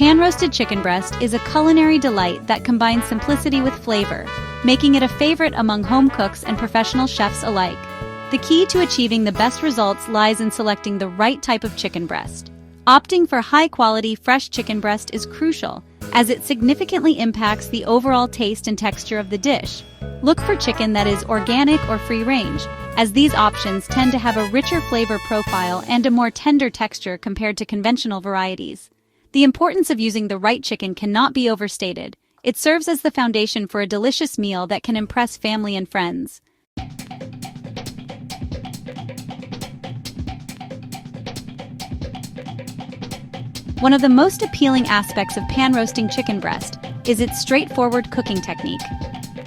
Pan-roasted chicken breast is a culinary delight that combines simplicity with flavor, making it a favorite among home cooks and professional chefs alike. The key to achieving the best results lies in selecting the right type of chicken breast. Opting for high-quality, fresh chicken breast is crucial, as it significantly impacts the overall taste and texture of the dish. Look for chicken that is organic or free-range, as these options tend to have a richer flavor profile and a more tender texture compared to conventional varieties. The importance of using the right chicken cannot be overstated. It serves as the foundation for a delicious meal that can impress family and friends. One of the most appealing aspects of pan-roasting chicken breast is its straightforward cooking technique.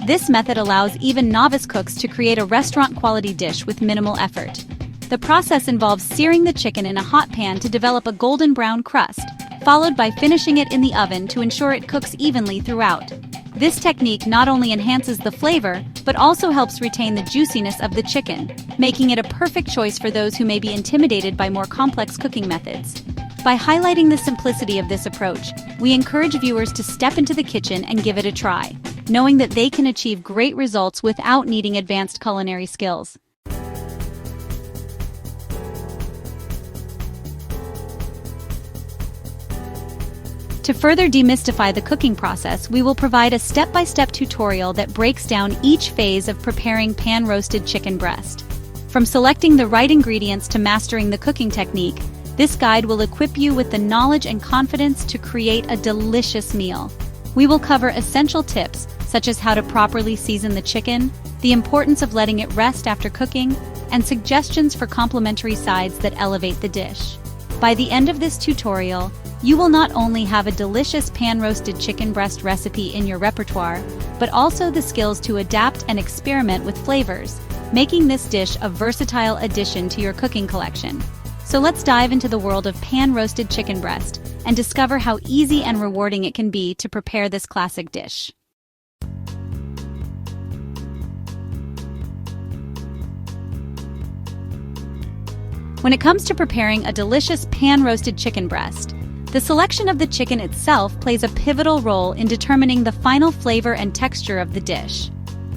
This method allows even novice cooks to create a restaurant-quality dish with minimal effort. The process involves searing the chicken in a hot pan to develop a golden brown crust, followed by finishing it in the oven to ensure it cooks evenly throughout. This technique not only enhances the flavor, but also helps retain the juiciness of the chicken, making it a perfect choice for those who may be intimidated by more complex cooking methods. By highlighting the simplicity of this approach, we encourage viewers to step into the kitchen and give it a try, knowing that they can achieve great results without needing advanced culinary skills. To further demystify the cooking process, we will provide a step-by-step tutorial that breaks down each phase of preparing pan-roasted chicken breast. From selecting the right ingredients to mastering the cooking technique, this guide will equip you with the knowledge and confidence to create a delicious meal. We will cover essential tips, such as how to properly season the chicken, the importance of letting it rest after cooking, and suggestions for complementary sides that elevate the dish. By the end of this tutorial, you will not only have a delicious pan-roasted chicken breast recipe in your repertoire, but also the skills to adapt and experiment with flavors, making this dish a versatile addition to your cooking collection. So let's dive into the world of pan-roasted chicken breast and discover how easy and rewarding it can be to prepare this classic dish. When it comes to preparing a delicious pan-roasted chicken breast, the selection of the chicken itself plays a pivotal role in determining the final flavor and texture of the dish.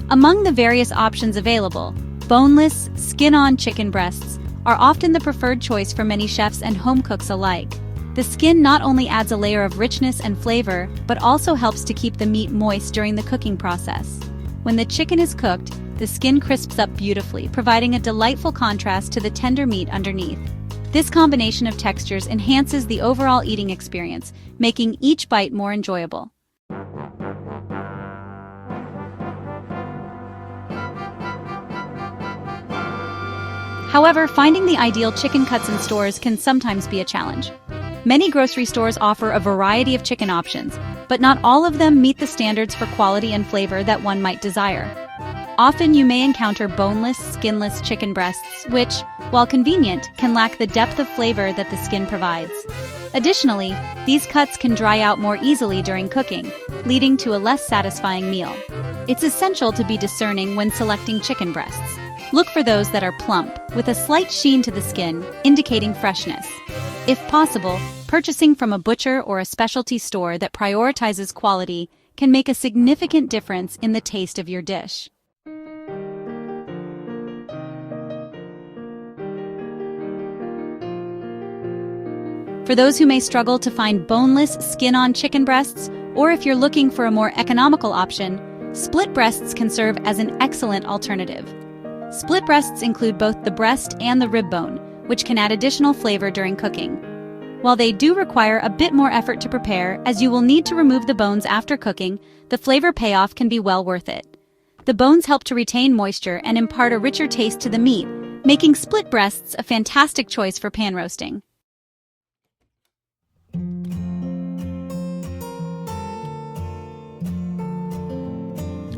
Among the various options available, boneless, skin-on chicken breasts are often the preferred choice for many chefs and home cooks alike. The skin not only adds a layer of richness and flavor, but also helps to keep the meat moist during the cooking process. When the chicken is cooked, the skin crisps up beautifully, providing a delightful contrast to the tender meat underneath. This combination of textures enhances the overall eating experience, making each bite more enjoyable. However, finding the ideal chicken cuts in stores can sometimes be a challenge. Many grocery stores offer a variety of chicken options, but not all of them meet the standards for quality and flavor that one might desire. Often you may encounter boneless, skinless chicken breasts, which, while convenient, can lack the depth of flavor that the skin provides. Additionally, these cuts can dry out more easily during cooking, leading to a less satisfying meal. It's essential to be discerning when selecting chicken breasts. Look for those that are plump, with a slight sheen to the skin, indicating freshness. If possible, purchasing from a butcher or a specialty store that prioritizes quality can make a significant difference in the taste of your dish. For those who may struggle to find boneless, skin-on chicken breasts, or if you're looking for a more economical option, split breasts can serve as an excellent alternative. Split breasts include both the breast and the rib bone, which can add additional flavor during cooking. While they do require a bit more effort to prepare, as you will need to remove the bones after cooking, the flavor payoff can be well worth it. The bones help to retain moisture and impart a richer taste to the meat, making split breasts a fantastic choice for pan roasting.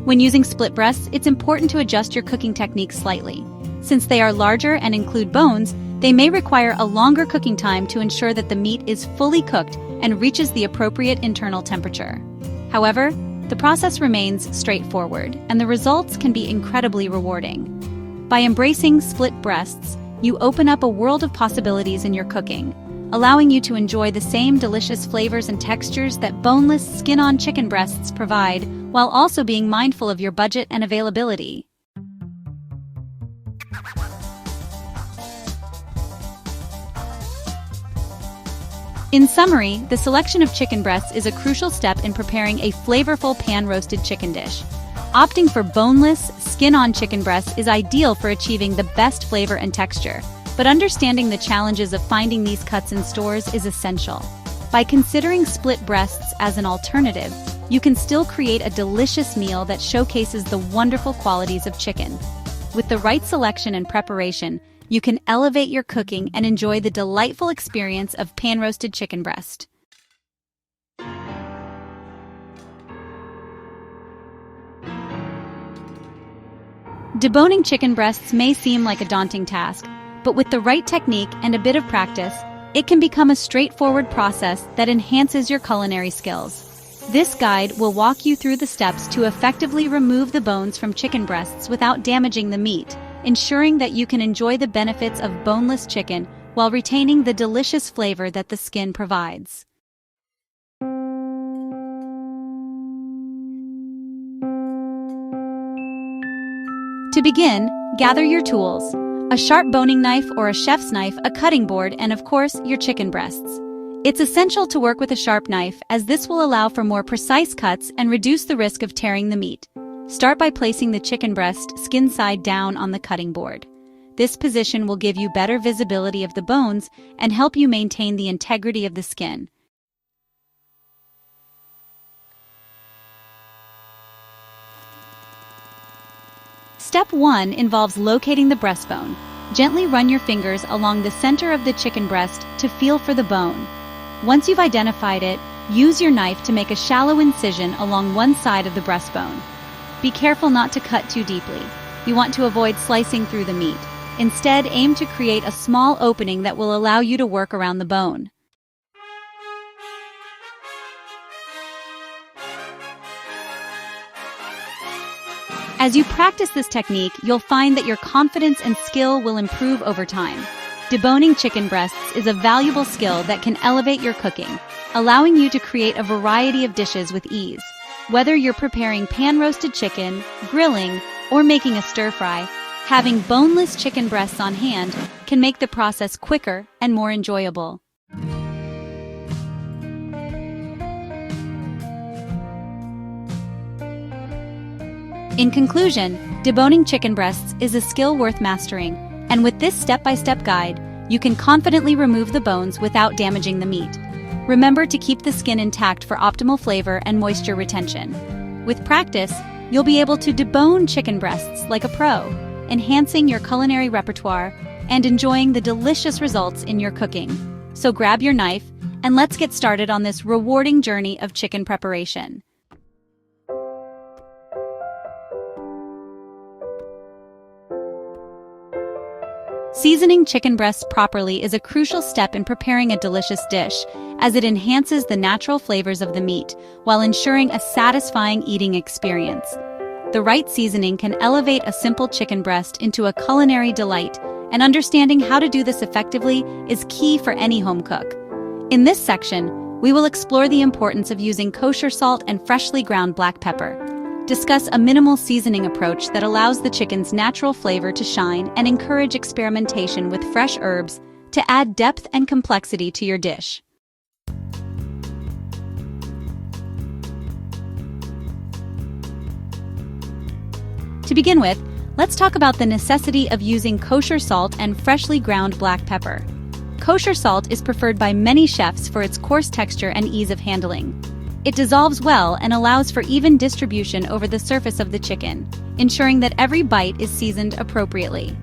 When using split breasts, it's important to adjust your cooking technique slightly. Since they are larger and include bones, they may require a longer cooking time to ensure that the meat is fully cooked and reaches the appropriate internal temperature. However, the process remains straightforward, and the results can be incredibly rewarding. By embracing split breasts, you open up a world of possibilities in your cooking, allowing you to enjoy the same delicious flavors and textures that boneless, skin-on chicken breasts provide, while also being mindful of your budget and availability. In summary, the selection of chicken breasts is a crucial step in preparing a flavorful pan-roasted chicken dish. Opting for boneless, skin-on chicken breasts is ideal for achieving the best flavor and texture, but understanding the challenges of finding these cuts in stores is essential. By considering split breasts as an alternative, you can still create a delicious meal that showcases the wonderful qualities of chicken. With the right selection and preparation, you can elevate your cooking and enjoy the delightful experience of pan-roasted chicken breast. Deboning chicken breasts may seem like a daunting task, but with the right technique and a bit of practice, it can become a straightforward process that enhances your culinary skills. This guide will walk you through the steps to effectively remove the bones from chicken breasts without damaging the meat, ensuring that you can enjoy the benefits of boneless chicken while retaining the delicious flavor that the skin provides. To begin, gather your tools: a sharp boning knife or a chef's knife, a cutting board, and of course, your chicken breasts. It's essential to work with a sharp knife, as this will allow for more precise cuts and reduce the risk of tearing the meat. Start by placing the chicken breast skin side down on the cutting board. This position will give you better visibility of the bones and help you maintain the integrity of the skin. Step 1 involves locating the breastbone. Gently run your fingers along the center of the chicken breast to feel for the bone. Once you've identified it, use your knife to make a shallow incision along one side of the breastbone. Be careful not to cut too deeply. You want to avoid slicing through the meat. Instead, aim to create a small opening that will allow you to work around the bone. As you practice this technique, you'll find that your confidence and skill will improve over time. Deboning chicken breasts is a valuable skill that can elevate your cooking, allowing you to create a variety of dishes with ease. Whether you're preparing pan-roasted chicken, grilling, or making a stir-fry, having boneless chicken breasts on hand can make the process quicker and more enjoyable. In conclusion, deboning chicken breasts is a skill worth mastering, and with this step-by-step guide, you can confidently remove the bones without damaging the meat. Remember to keep the skin intact for optimal flavor and moisture retention. With practice, you'll be able to debone chicken breasts like a pro, enhancing your culinary repertoire and enjoying the delicious results in your cooking. So grab your knife and let's get started on this rewarding journey of chicken preparation. Seasoning chicken breasts properly is a crucial step in preparing a delicious dish, as it enhances the natural flavors of the meat while ensuring a satisfying eating experience. The right seasoning can elevate a simple chicken breast into a culinary delight, and understanding how to do this effectively is key for any home cook. In this section, we will explore the importance of using kosher salt and freshly ground black pepper, discuss a minimal seasoning approach that allows the chicken's natural flavor to shine, and encourage experimentation with fresh herbs to add depth and complexity to your dish. To begin with, let's talk about the necessity of using kosher salt and freshly ground black pepper. Kosher salt is preferred by many chefs for its coarse texture and ease of handling. It dissolves well and allows for even distribution over the surface of the chicken, ensuring that every bite is seasoned appropriately.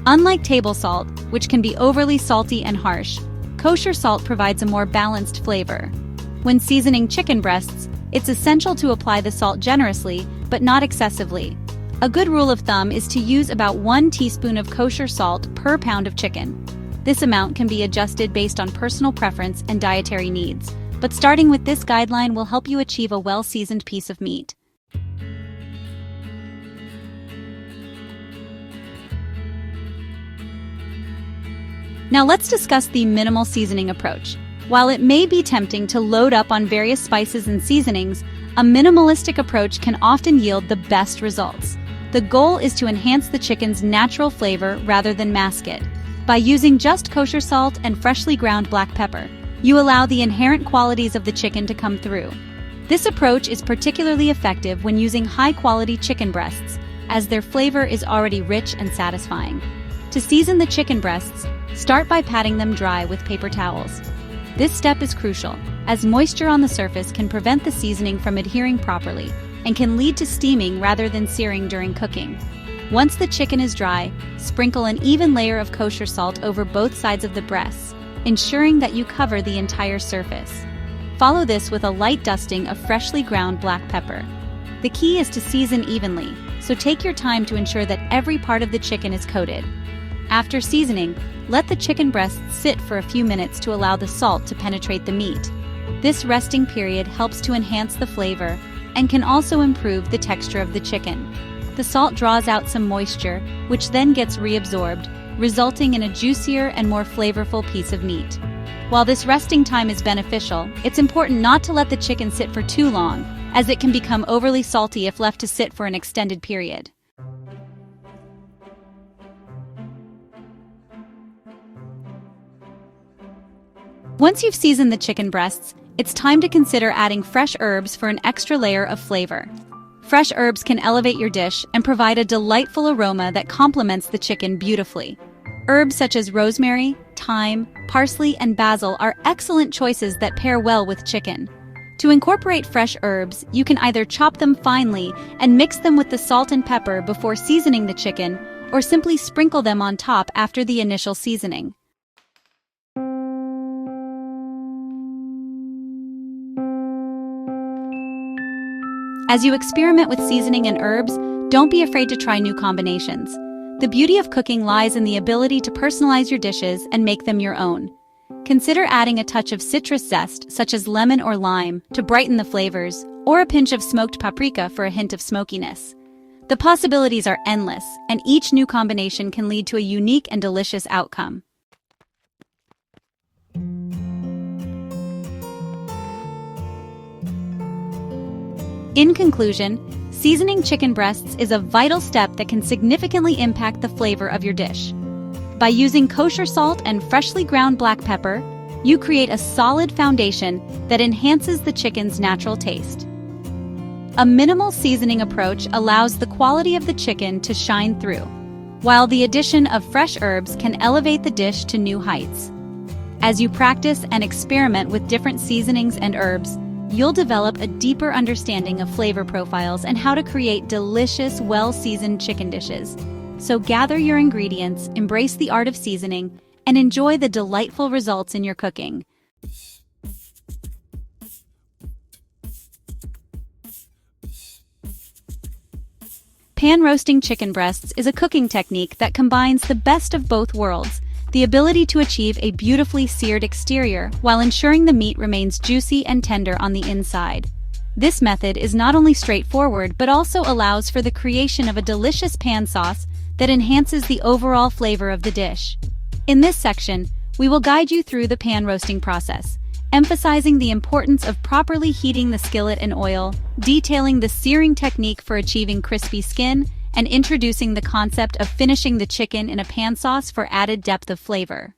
Unlike table salt, which can be overly salty and harsh, kosher salt provides a more balanced flavor. When seasoning chicken breasts, it's essential to apply the salt generously, but not excessively. A good rule of thumb is to use about 1 teaspoon of kosher salt per pound of chicken. This amount can be adjusted based on personal preference and dietary needs, but starting with this guideline will help you achieve a well-seasoned piece of meat. Now let's discuss the minimal seasoning approach. While it may be tempting to load up on various spices and seasonings, a minimalistic approach can often yield the best results. The goal is to enhance the chicken's natural flavor rather than mask it. By using just kosher salt and freshly ground black pepper, you allow the inherent qualities of the chicken to come through. This approach is particularly effective when using high-quality chicken breasts, as their flavor is already rich and satisfying. To season the chicken breasts, start by patting them dry with paper towels. This step is crucial, as moisture on the surface can prevent the seasoning from adhering properly and can lead to steaming rather than searing during cooking. Once the chicken is dry, sprinkle an even layer of kosher salt over both sides of the breasts, ensuring that you cover the entire surface. Follow this with a light dusting of freshly ground black pepper. The key is to season evenly, so take your time to ensure that every part of the chicken is coated. After seasoning, let the chicken breasts sit for a few minutes to allow the salt to penetrate the meat. This resting period helps to enhance the flavor and can also improve the texture of the chicken. The salt draws out some moisture, which then gets reabsorbed, resulting in a juicier and more flavorful piece of meat. While this resting time is beneficial, it's important not to let the chicken sit for too long, as it can become overly salty if left to sit for an extended period. Once you've seasoned the chicken breasts, it's time to consider adding fresh herbs for an extra layer of flavor. Fresh herbs can elevate your dish and provide a delightful aroma that complements the chicken beautifully. Herbs such as rosemary, thyme, parsley, and basil are excellent choices that pair well with chicken. To incorporate fresh herbs, you can either chop them finely and mix them with the salt and pepper before seasoning the chicken, or simply sprinkle them on top after the initial seasoning. As you experiment with seasoning and herbs, don't be afraid to try new combinations. The beauty of cooking lies in the ability to personalize your dishes and make them your own. Consider adding a touch of citrus zest, such as lemon or lime, to brighten the flavors, or a pinch of smoked paprika for a hint of smokiness. The possibilities are endless, and each new combination can lead to a unique and delicious outcome. In conclusion, seasoning chicken breasts is a vital step that can significantly impact the flavor of your dish. By using kosher salt and freshly ground black pepper, you create a solid foundation that enhances the chicken's natural taste. A minimal seasoning approach allows the quality of the chicken to shine through, while the addition of fresh herbs can elevate the dish to new heights. As you practice and experiment with different seasonings and herbs, you'll develop a deeper understanding of flavor profiles and how to create delicious, well-seasoned chicken dishes. So gather your ingredients, embrace the art of seasoning, and enjoy the delightful results in your cooking. Pan roasting chicken breasts is a cooking technique that combines the best of both worlds, the ability to achieve a beautifully seared exterior while ensuring the meat remains juicy and tender on the inside. This method is not only straightforward but also allows for the creation of a delicious pan sauce that enhances the overall flavor of the dish. In this section, we will guide you through the pan roasting process, emphasizing the importance of properly heating the skillet and oil, detailing the searing technique for achieving crispy skin, and introducing the concept of finishing the chicken in a pan sauce for added depth of flavor.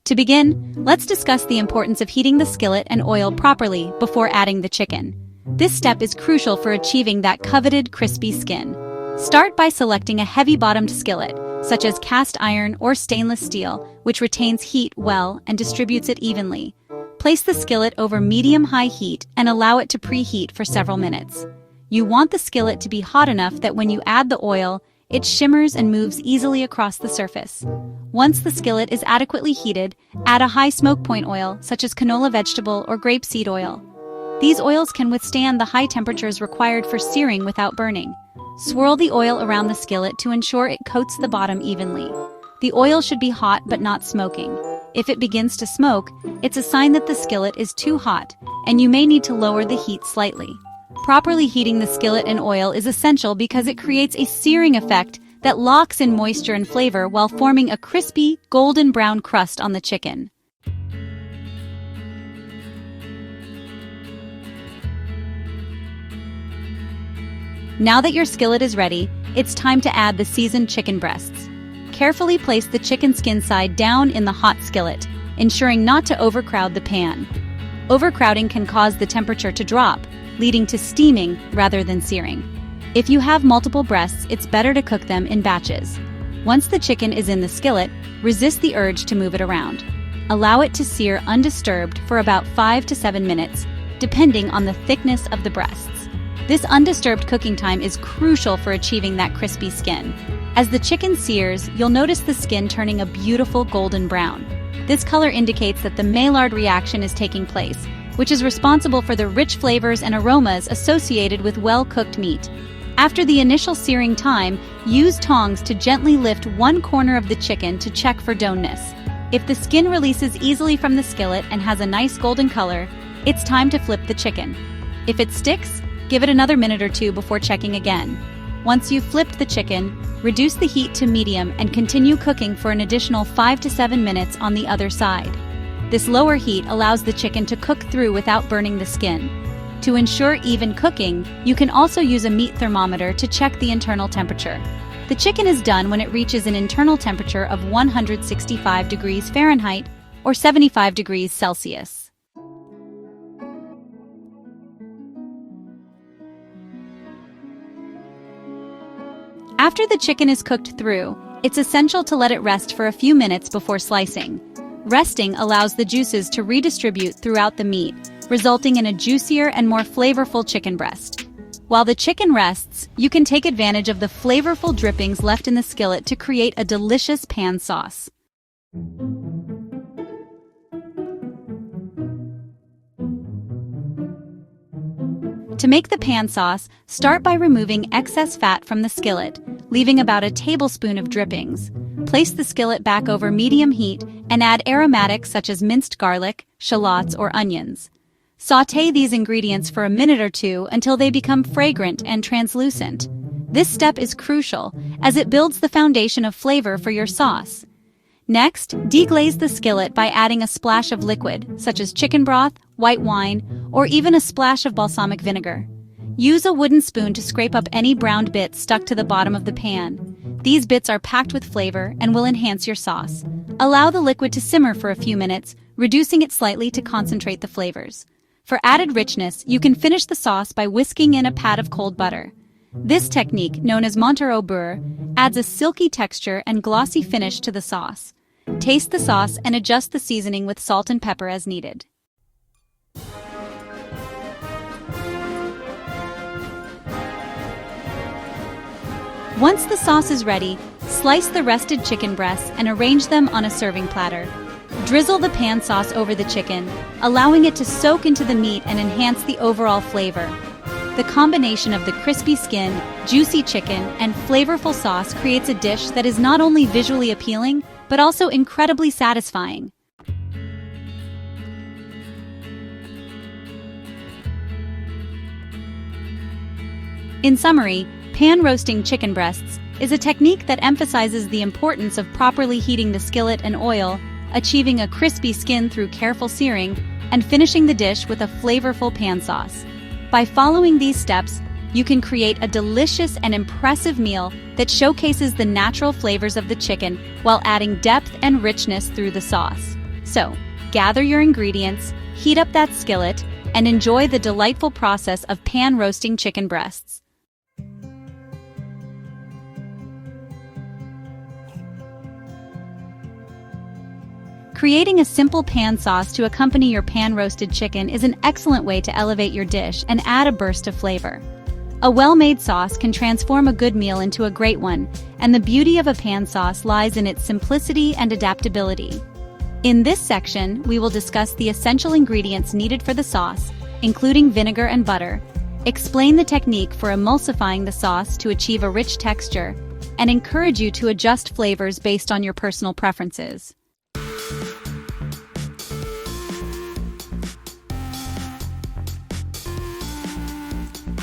To begin, let's discuss the importance of heating the skillet and oil properly before adding the chicken. This step is crucial for achieving that coveted crispy skin. Start by selecting a heavy-bottomed skillet, such as cast iron or stainless steel, which retains heat well and distributes it evenly. Place the skillet over medium-high heat and allow it to preheat for several minutes. You want the skillet to be hot enough that when you add the oil, it shimmers and moves easily across the surface. Once the skillet is adequately heated, add a high smoke point oil, such as canola vegetable or grapeseed oil. These oils can withstand the high temperatures required for searing without burning. Swirl the oil around the skillet to ensure it coats the bottom evenly. The oil should be hot but not smoking. If it begins to smoke, it's a sign that the skillet is too hot, and you may need to lower the heat slightly. Properly heating the skillet and oil is essential because it creates a searing effect that locks in moisture and flavor while forming a crispy, golden brown crust on the chicken. Now that your skillet is ready, it's time to add the seasoned chicken breasts. Carefully place the chicken skin side down in the hot skillet, ensuring not to overcrowd the pan. Overcrowding can cause the temperature to drop, leading to steaming rather than searing. If you have multiple breasts, it's better to cook them in batches. Once the chicken is in the skillet, resist the urge to move it around. Allow it to sear undisturbed for about 5 to 7 minutes, depending on the thickness of the breasts. This undisturbed cooking time is crucial for achieving that crispy skin. As the chicken sears, you'll notice the skin turning a beautiful golden brown. This color indicates that the Maillard reaction is taking place, which is responsible for the rich flavors and aromas associated with well-cooked meat. After the initial searing time, use tongs to gently lift one corner of the chicken to check for doneness. If the skin releases easily from the skillet and has a nice golden color, it's time to flip the chicken. If it sticks, give it another minute or two before checking again. Once you've flipped the chicken, reduce the heat to medium and continue cooking for an additional 5 to 7 minutes on the other side. This lower heat allows the chicken to cook through without burning the skin. To ensure even cooking, you can also use a meat thermometer to check the internal temperature. The chicken is done when it reaches an internal temperature of 165 degrees Fahrenheit or 75 degrees Celsius. After the chicken is cooked through, it's essential to let it rest for a few minutes before slicing. Resting allows the juices to redistribute throughout the meat, resulting in a juicier and more flavorful chicken breast. While the chicken rests, you can take advantage of the flavorful drippings left in the skillet to create a delicious pan sauce. To make the pan sauce, start by removing excess fat from the skillet, leaving about a tablespoon of drippings. Place the skillet back over medium heat and add aromatics such as minced garlic, shallots, or onions. Sauté these ingredients for a minute or two until they become fragrant and translucent. This step is crucial as it builds the foundation of flavor for your sauce. Next, deglaze the skillet by adding a splash of liquid, such as chicken broth, white wine, or even a splash of balsamic vinegar. Use a wooden spoon to scrape up any browned bits stuck to the bottom of the pan. These bits are packed with flavor and will enhance your sauce. Allow the liquid to simmer for a few minutes, reducing it slightly to concentrate the flavors. For added richness, you can finish the sauce by whisking in a pat of cold butter. This technique, known as monter au beurre, adds a silky texture and glossy finish to the sauce. Taste the sauce and adjust the seasoning with salt and pepper as needed. Once the sauce is ready, slice the rested chicken breasts and arrange them on a serving platter. Drizzle the pan sauce over the chicken, allowing it to soak into the meat and enhance the overall flavor. The combination of the crispy skin, juicy chicken, and flavorful sauce creates a dish that is not only visually appealing, but also incredibly satisfying. In summary, pan roasting chicken breasts is a technique that emphasizes the importance of properly heating the skillet and oil, achieving a crispy skin through careful searing, and finishing the dish with a flavorful pan sauce. By following these steps, you can create a delicious and impressive meal that showcases the natural flavors of the chicken while adding depth and richness through the sauce. So, gather your ingredients, heat up that skillet, and enjoy the delightful process of pan roasting chicken breasts. Creating a simple pan sauce to accompany your pan-roasted chicken is an excellent way to elevate your dish and add a burst of flavor. A well-made sauce can transform a good meal into a great one, and the beauty of a pan sauce lies in its simplicity and adaptability. In this section, we will discuss the essential ingredients needed for the sauce, including vinegar and butter, explain the technique for emulsifying the sauce to achieve a rich texture, and encourage you to adjust flavors based on your personal preferences.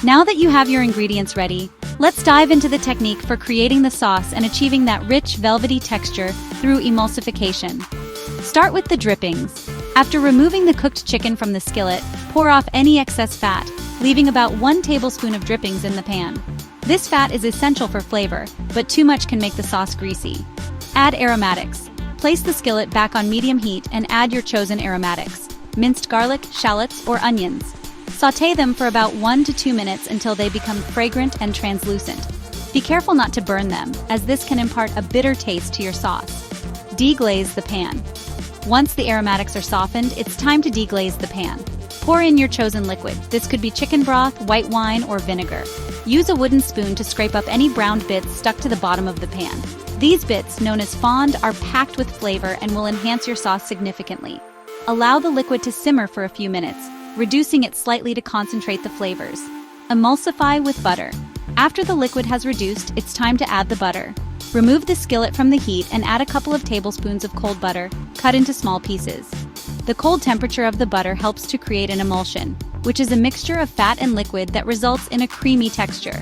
Now that you have your ingredients ready, let's dive into the technique for creating the sauce and achieving that rich, velvety texture through emulsification. Start with the drippings. After removing the cooked chicken from the skillet, pour off any excess fat, leaving about 1 tablespoon of drippings in the pan. This fat is essential for flavor, but too much can make the sauce greasy. Add aromatics. Place the skillet back on medium heat and add your chosen aromatics: minced garlic, shallots, or onions. Sauté them for about 1 to 2 minutes until they become fragrant and translucent. Be careful not to burn them, as this can impart a bitter taste to your sauce. Deglaze the pan. Once the aromatics are softened, it's time to deglaze the pan. Pour in your chosen liquid. This could be chicken broth, white wine, or vinegar. Use a wooden spoon to scrape up any browned bits stuck to the bottom of the pan. These bits, known as fond, are packed with flavor and will enhance your sauce significantly. Allow the liquid to simmer for a few minutes, reducing it slightly to concentrate the flavors. Emulsify with butter. After the liquid has reduced, it's time to add the butter. Remove the skillet from the heat and add a couple of tablespoons of cold butter, cut into small pieces. The cold temperature of the butter helps to create an emulsion, which is a mixture of fat and liquid that results in a creamy texture.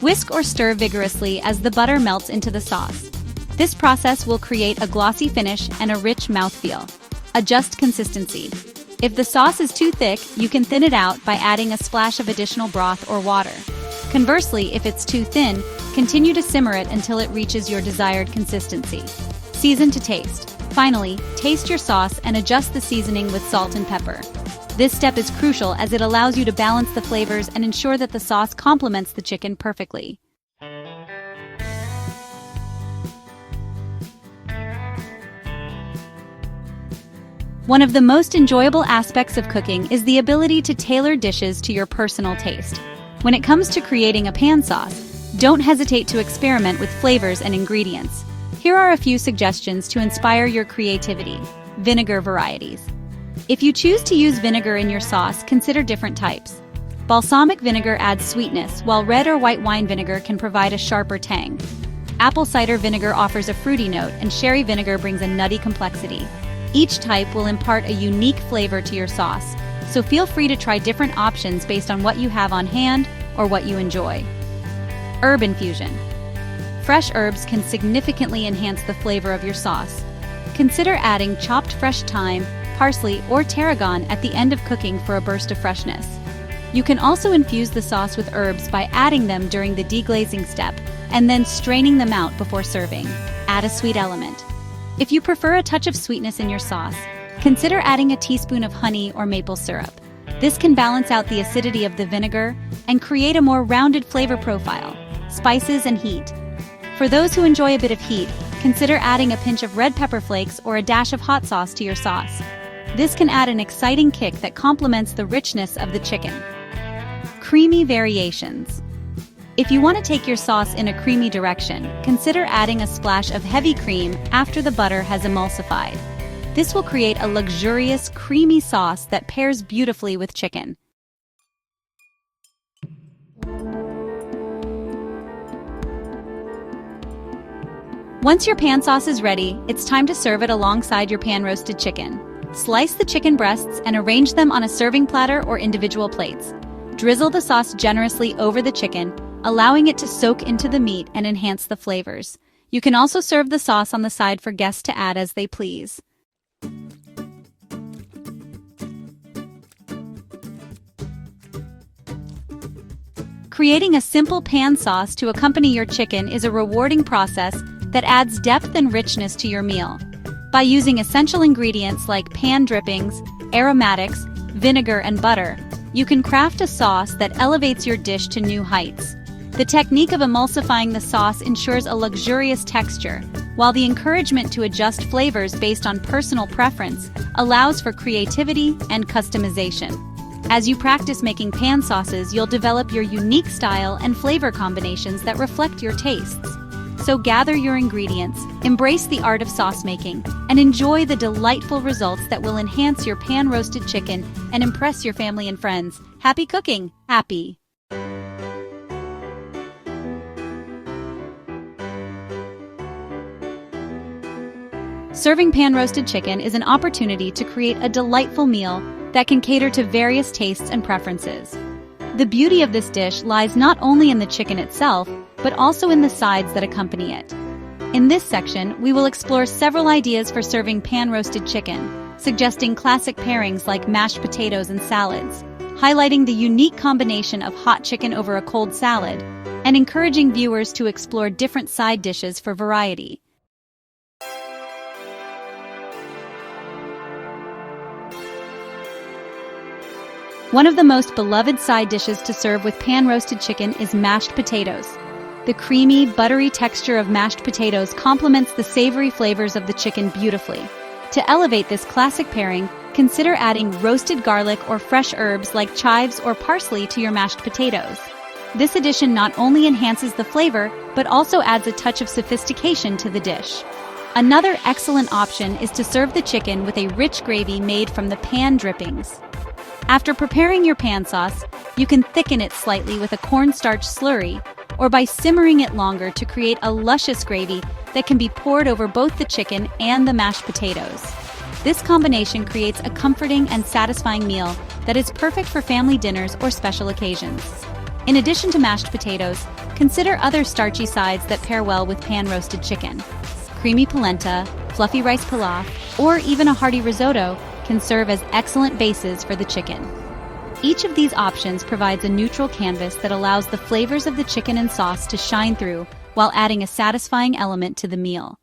Whisk or stir vigorously as the butter melts into the sauce. This process will create a glossy finish and a rich mouthfeel. Adjust consistency. If the sauce is too thick, you can thin it out by adding a splash of additional broth or water. Conversely, if it's too thin, continue to simmer it until it reaches your desired consistency. Season to taste. Finally, taste your sauce and adjust the seasoning with salt and pepper. This step is crucial as it allows you to balance the flavors and ensure that the sauce complements the chicken perfectly. One of the most enjoyable aspects of cooking is the ability to tailor dishes to your personal taste. When it comes to creating a pan sauce, don't hesitate to experiment with flavors and ingredients. Here are a few suggestions to inspire your creativity. Vinegar varieties. If you choose to use vinegar in your sauce, consider different types. Balsamic vinegar adds sweetness, while red or white wine vinegar can provide a sharper tang. Apple cider vinegar offers a fruity note, and sherry vinegar brings a nutty complexity. Each type will impart a unique flavor to your sauce, so feel free to try different options based on what you have on hand or what you enjoy. Herb infusion. Fresh herbs can significantly enhance the flavor of your sauce. Consider adding chopped fresh thyme, parsley, or tarragon at the end of cooking for a burst of freshness. You can also infuse the sauce with herbs by adding them during the deglazing step and then straining them out before serving. Add a sweet element. If you prefer a touch of sweetness in your sauce, consider adding a teaspoon of honey or maple syrup. This can balance out the acidity of the vinegar and create a more rounded flavor profile. Spices and heat. For those who enjoy a bit of heat, consider adding a pinch of red pepper flakes or a dash of hot sauce to your sauce. This can add an exciting kick that complements the richness of the chicken. Creamy variations. If you want to take your sauce in a creamy direction, consider adding a splash of heavy cream after the butter has emulsified. This will create a luxurious, creamy sauce that pairs beautifully with chicken. Once your pan sauce is ready, it's time to serve it alongside your pan-roasted chicken. Slice the chicken breasts and arrange them on a serving platter or individual plates. Drizzle the sauce generously over the chicken, allowing it to soak into the meat and enhance the flavors. You can also serve the sauce on the side for guests to add as they please. Creating a simple pan sauce to accompany your chicken is a rewarding process that adds depth and richness to your meal. By using essential ingredients like pan drippings, aromatics, vinegar, and butter, you can craft a sauce that elevates your dish to new heights. The technique of emulsifying the sauce ensures a luxurious texture, while the encouragement to adjust flavors based on personal preference allows for creativity and customization. As you practice making pan sauces, you'll develop your unique style and flavor combinations that reflect your tastes. So gather your ingredients, embrace the art of sauce making, and enjoy the delightful results that will enhance your pan-roasted chicken and impress your family and friends. Happy cooking! Happy! Serving pan-roasted chicken is an opportunity to create a delightful meal that can cater to various tastes and preferences. The beauty of this dish lies not only in the chicken itself, but also in the sides that accompany it. In this section, we will explore several ideas for serving pan-roasted chicken, suggesting classic pairings like mashed potatoes and salads, highlighting the unique combination of hot chicken over a cold salad, and encouraging viewers to explore different side dishes for variety. One of the most beloved side dishes to serve with pan-roasted chicken is mashed potatoes. The creamy, buttery texture of mashed potatoes complements the savory flavors of the chicken beautifully. To elevate this classic pairing, consider adding roasted garlic or fresh herbs like chives or parsley to your mashed potatoes. This addition not only enhances the flavor, but also adds a touch of sophistication to the dish. Another excellent option is to serve the chicken with a rich gravy made from the pan drippings. After preparing your pan sauce, you can thicken it slightly with a cornstarch slurry, or by simmering it longer to create a luscious gravy that can be poured over both the chicken and the mashed potatoes. This combination creates a comforting and satisfying meal that is perfect for family dinners or special occasions. In addition to mashed potatoes, consider other starchy sides that pair well with pan-roasted chicken. Creamy polenta, fluffy rice pilaf, or even a hearty risotto can serve as excellent bases for the chicken. Each of these options provides a neutral canvas that allows the flavors of the chicken and sauce to shine through while adding a satisfying element to the meal.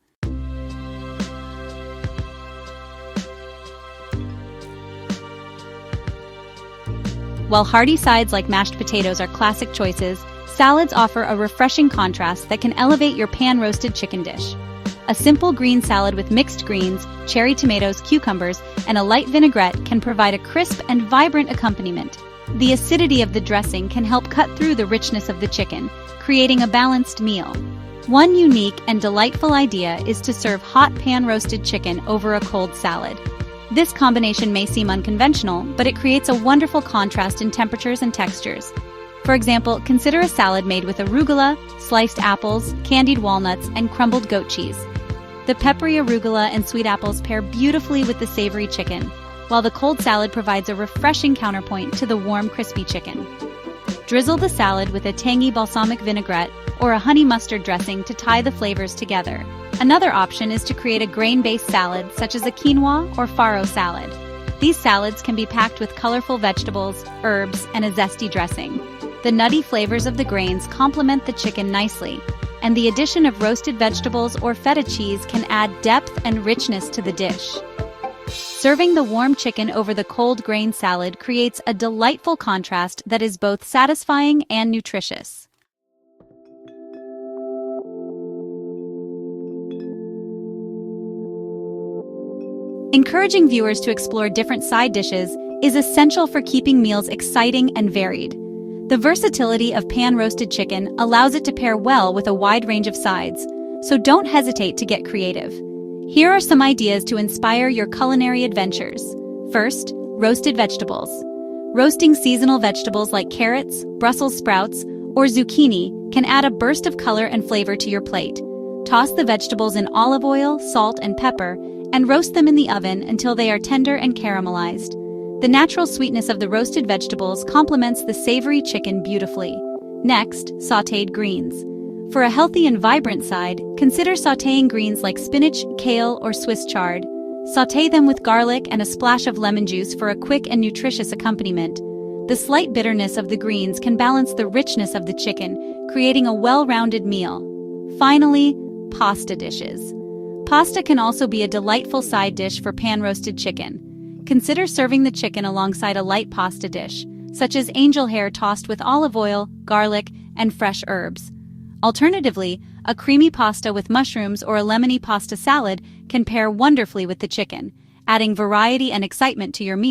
While hearty sides like mashed potatoes are classic choices, salads offer a refreshing contrast that can elevate your pan-roasted chicken dish. A simple green salad with mixed greens, cherry tomatoes, cucumbers, and a light vinaigrette can provide a crisp and vibrant accompaniment. The acidity of the dressing can help cut through the richness of the chicken, creating a balanced meal. One unique and delightful idea is to serve hot pan-roasted chicken over a cold salad. This combination may seem unconventional, but it creates a wonderful contrast in temperatures and textures. For example, consider a salad made with arugula, sliced apples, candied walnuts, and crumbled goat cheese. The peppery arugula and sweet apples pair beautifully with the savory chicken, while the cold salad provides a refreshing counterpoint to the warm, crispy chicken. Drizzle the salad with a tangy balsamic vinaigrette or a honey mustard dressing to tie the flavors together. Another option is to create a grain-based salad, such as a quinoa or farro salad. These salads can be packed with colorful vegetables, herbs, and a zesty dressing. The nutty flavors of the grains complement the chicken nicely, and the addition of roasted vegetables or feta cheese can add depth and richness to the dish. Serving the warm chicken over the cold grain salad creates a delightful contrast that is both satisfying and nutritious. Encouraging viewers to explore different side dishes is essential for keeping meals exciting and varied. The versatility of pan-roasted chicken allows it to pair well with a wide range of sides, so don't hesitate to get creative. Here are some ideas to inspire your culinary adventures. First, roasted vegetables. Roasting seasonal vegetables like carrots, Brussels sprouts, or zucchini can add a burst of color and flavor to your plate. Toss the vegetables in olive oil, salt, and pepper, and roast them in the oven until they are tender and caramelized. The natural sweetness of the roasted vegetables complements the savory chicken beautifully. Next, sautéed greens. For a healthy and vibrant side, consider sautéing greens like spinach, kale, or Swiss chard. Sauté them with garlic and a splash of lemon juice for a quick and nutritious accompaniment. The slight bitterness of the greens can balance the richness of the chicken, creating a well-rounded meal. Finally, pasta dishes. Pasta can also be a delightful side dish for pan-roasted chicken. Consider serving the chicken alongside a light pasta dish, such as angel hair tossed with olive oil, garlic, and fresh herbs. Alternatively, a creamy pasta with mushrooms or a lemony pasta salad can pair wonderfully with the chicken, adding variety and excitement to your meal.